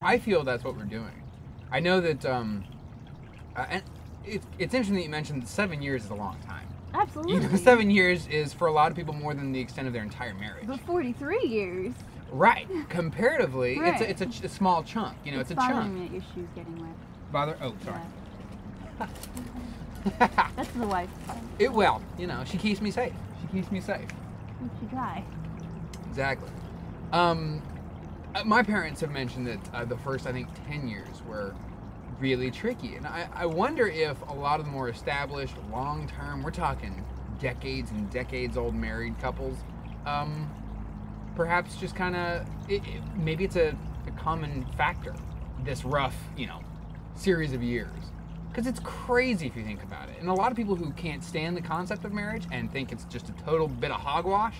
I feel that's what we're doing. I know that, and it's interesting that you mentioned that 7 years is a long time. Absolutely. You know, 7 years is for a lot of people more than the extent of their entire marriage. But 43 years. Right. Comparatively, Right. it's a small chunk. You know, it's a chunk. bothering me that your shoe's getting wet. Bother? Oh, sorry. Yeah. That's the wife's part. Well, you know, she keeps me safe. She keeps me safe. Keeps you dry. Exactly. My parents have mentioned that the first, I think, 10 years were really tricky. And I wonder if a lot of the more established, long-term, we're talking decades and decades old married couples, perhaps just kind of, maybe it's a common factor, this rough, you know, series of years. Because it's crazy if you think about it. And a lot of people who can't stand the concept of marriage and think it's just a total bit of hogwash,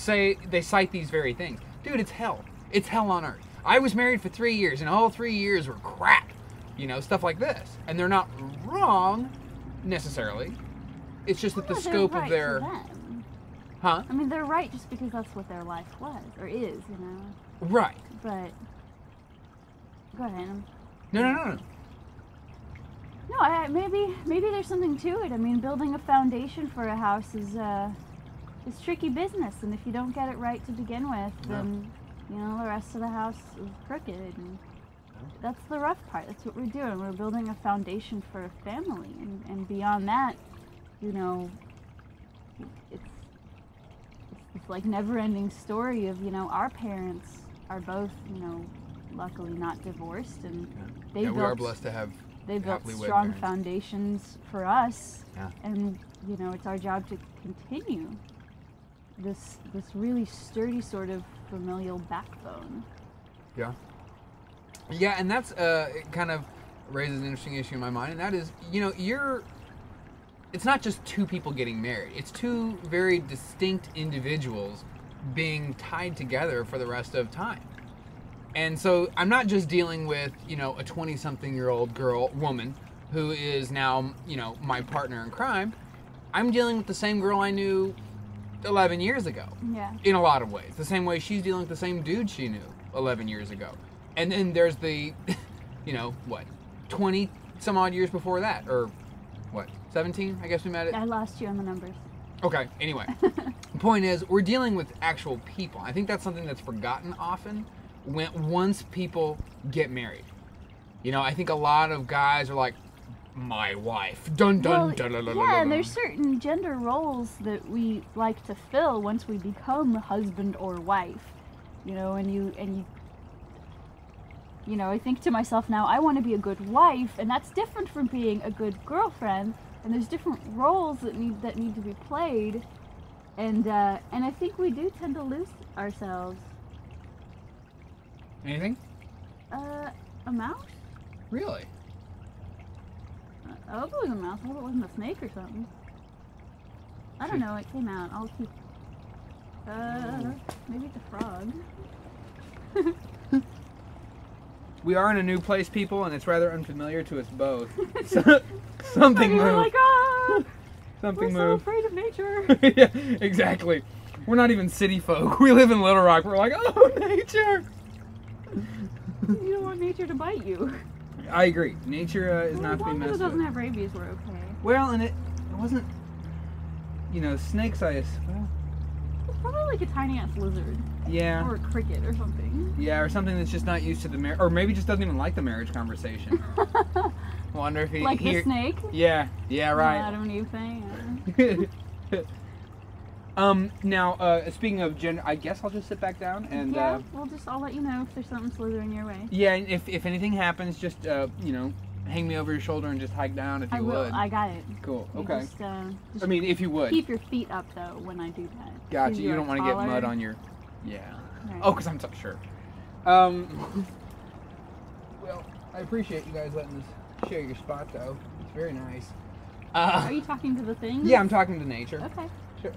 they cite these very things. Dude, it's hell. It's hell on earth. I was married for 3 years, and all 3 years were crap. You know, stuff like this. And they're not wrong, necessarily. It's just that the scope of their... Huh? I mean, they're right just because that's what their life was, or is, you know? Right. But... Go ahead. No. No, maybe there's something to it. I mean, building a foundation for a house is tricky business, and if you don't get it right to begin with, then you know the rest of the house is crooked, and that's the rough part. That's what we're doing. We're building a foundation for a family, and beyond that, you know, it's this like never-ending story of, you know, our parents are both, you know, luckily not divorced, and we are blessed to have. They built strong foundations for us, and you know, it's our job to continue this really sturdy sort of familial backbone. Yeah, and that's it kind of raises an interesting issue in my mind, and that is, you know, it's not just two people getting married; it's two very distinct individuals being tied together for the rest of time. And so I'm not just dealing with, you know, a 20-something-year-old woman who is now, you know, my partner in crime. I'm dealing with the same girl I knew 11 years ago. Yeah. In a lot of ways. The same way she's dealing with the same dude she knew 11 years ago. And then there's the, you know, 20 some odd years before that. Or, 17? I guess we met it. I lost you on the numbers. Okay, anyway. The point is, we're dealing with actual people. I think that's something that's forgotten often. Once people get married, you know, I think a lot of guys are like, my wife, dun dun dun dun dun. Yeah, and there's certain gender roles that we like to fill once we become husband or wife, you know, and you know, I think to myself now, I want to be a good wife, and that's different from being a good girlfriend, and there's different roles that need to be played, and I think we do tend to lose ourselves. Anything? A mouse? Really? I hope it was a mouse. I hope it wasn't a snake or something. I don't know. It came out. I'll keep... maybe it's a frog. We are in a new place, people, and it's rather unfamiliar to us both. Something moved. We're like, ah! Something we're moved. so afraid of nature. Yeah, exactly. We're not even city folk. We live in Little Rock. We're like, oh, nature! You don't want nature to bite you. I agree. Nature is not to be messed with. As long as it doesn't have rabies, we're okay. Well, and it wasn't, you know, snakes, well... It's probably like a tiny-ass lizard. Yeah. Or a cricket or something. Yeah, or something that's just not used to the marriage, or maybe just doesn't even like the marriage conversation. Wonder if he... Like the snake? Yeah, right. Adam and Eve thing, yeah. Now, speaking of gender, I guess I'll just sit back down and... Yeah, I'll let you know if there's something slithering your way. Yeah, and if anything happens, just, you know, hang me over your shoulder and just hike down if you would. I will, I got it. Cool, You okay. just I mean, if you would. Keep your feet up, though, when I do that. Gotcha, you don't want to get mud on your... Yeah. Right. Oh, because I'm so sure. Well, I appreciate you guys letting us share your spot, though. It's very nice. Are you talking to the thing? Yeah, I'm talking to nature. Okay. Sure.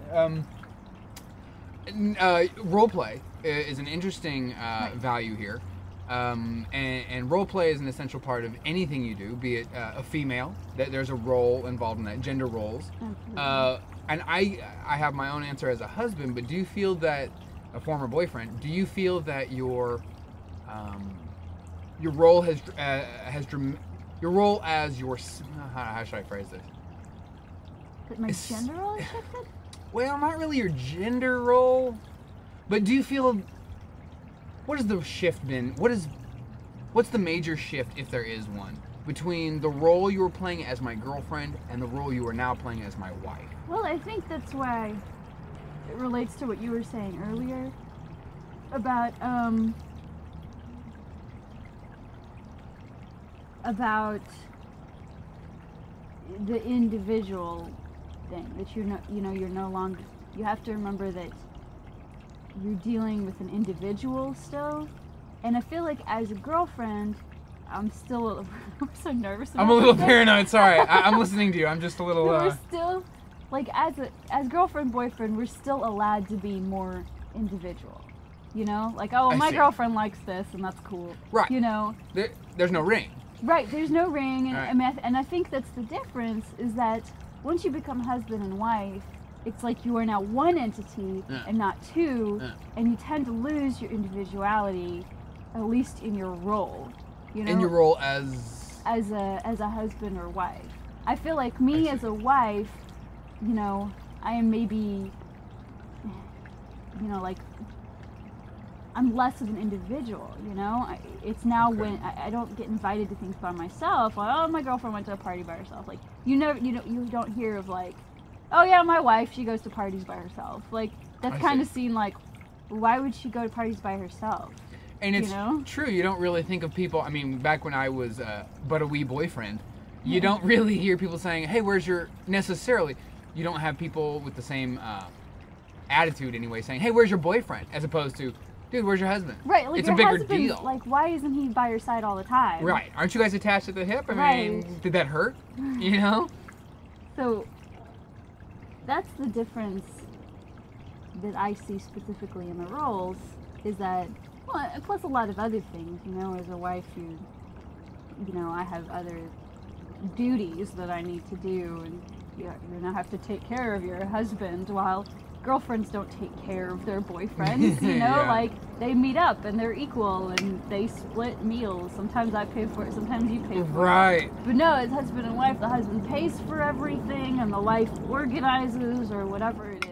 Role play is an interesting value here. And role play is an essential part of anything you do, be it a female, there's a role involved in that, gender roles. And I have my own answer as a husband, but do you feel that, a former boyfriend, do you feel that your your role your role as your how should I phrase this? That my gender role has shifted? Well, not really your gender role, but do you feel, what has the shift been? What's the major shift, if there is one, between the role you were playing as my girlfriend and the role you are now playing as my wife? Well, I think that's why it relates to what you were saying earlier about the individual thing, that you're no longer, you have to remember that you're dealing with an individual still. And I feel like as a girlfriend, I'm still I'm so nervous about I'm a little this. paranoid, sorry. I'm listening to you. I'm just a little We're still, like, as girlfriend, boyfriend, we're still allowed to be more individual. You know? Like, oh, my girlfriend likes this, and that's cool. Right. You know? There's no ring. Right, there's no ring, and, Right. and I think that's the difference, is that once you become husband and wife, it's like you are now one entity and not two, and you tend to lose your individuality, at least in your role. You know? In your role as a husband or wife. I feel like me as a wife, you know, I am maybe, you know, like, I'm less of an individual, you know? It's now when I don't get invited to things by myself, like, oh, my girlfriend went to a party by herself. Like, you don't hear of, like, oh yeah, my wife, she goes to parties by herself. Like, that's kind of seen like, why would she go to parties by herself? And it's true, you don't really think of people, I mean, back when I was but a wee boyfriend, you don't really hear people saying, hey, where's your, necessarily, you don't have people with the same attitude anyway saying, hey, where's your boyfriend? As opposed to, dude, where's your husband? Right, like, it's your a bigger husband, deal. Like, why isn't he by your side all the time? Right. Aren't you guys attached at the hip? I mean, did that hurt? You know? So, that's the difference that I see specifically in the roles, is that, well, plus a lot of other things, you know, as a wife, you know, I have other duties that I need to do, and you now have to take care of your husband, while girlfriends don't take care of their boyfriends, you know, like, they meet up and they're equal and they split meals. Sometimes I pay for it, sometimes you pay for it. Right. But no, as husband and wife, the husband pays for everything and the wife organizes or whatever it is.